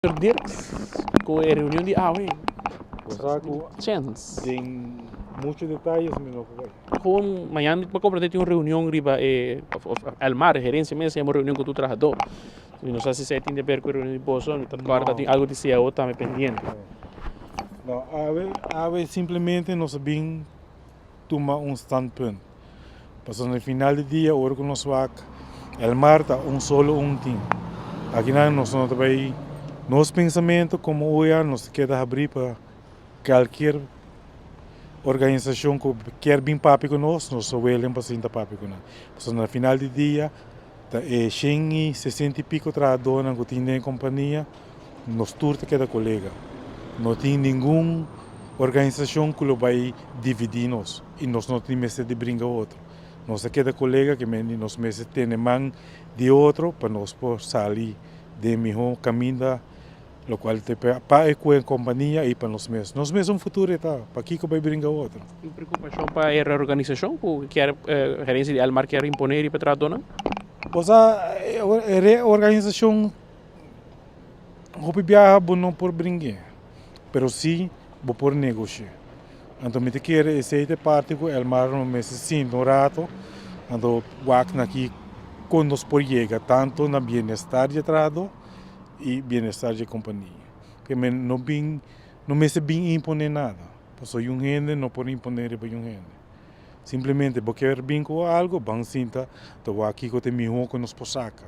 Dirks com a reunião de AWE. Chance. Tem muitos detalhes, mas Com amanhã me compreender uma reunião riba Almar, gerência mesmo, uma reunião com tu trabajador. Não sei se você tem de ver com a reunião de bolso, não está tem algo de CEO também pendente. não, ave simplesmente não sabem tomar standpunt. Passando no final do dia, hora que nós vamos, Almar está solo time. Aqui nós não também nosso pensamento como hoje nós queremos abrir para qualquer organização que quer vir papi conosco, nós só vamos para sentar papi conosco. Então, no final do dia, é 160 e pico trabalhadores que tem na companhia, nós todos cada colega. Não tem nenhuma organização que vai dividir nós e nós não temos de brincar outro. Nós cada colega que nós temos mão de outro para nós sair de melhor caminho, o qual para a companhia e para nós mesmos. Nós mesmos um futuro está, para que vai brincar outro. E preocupação para a reorganização que a gerência de Almar quer imponer e para trabalhar? Pois a reorganização não viaja não por brincar, mas sim por negociar. Então, me quer essa parte que o Almar não me sente um rato, então o aqui quando nós por chegar tanto na bem-estar de trabalho e bem-estar de companhia. Porque não me se bem imponer nada. Porque um gente não pode imponer para um gente. Simplesmente porque quer bem com algo, bem sinta, então aqui que tem melhor que nos posaca.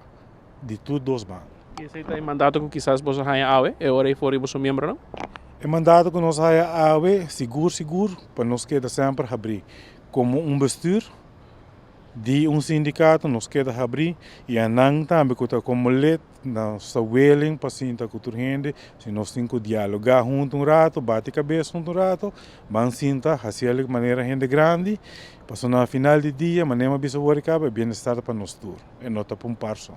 De tudo os ban. E esse é o mandato que quizás você tenha AWE, é hora de for você membro, não? É mandato que nós tenha AWE, seguro, para nós queda sempre abrir. Como bestuur de sindicato, nós queda abrir e a não também como let na willing para sinta com a gente, se nós temos que dialogar junto rato, bate cabeça junto rato, vamos sinta assim de maneira gente grande, para no final do dia, maneira bisa work up, bem-estar para nós todos, e não tá para parso.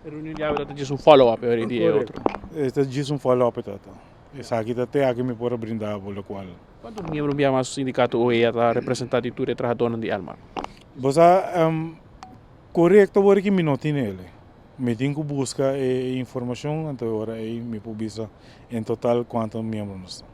A reunião de AWE está dizendo follow-up, é dia outro. Está dizendo follow-up tata. Essa aqui até aqui me pode brindar pelo qual. Quantos membros do mais sindicato OEA está representado de trabalhadores de Almar? Você correto porque me não tem ele. Me tenho que buscar informação, então agora me publica em total quantos membros nós.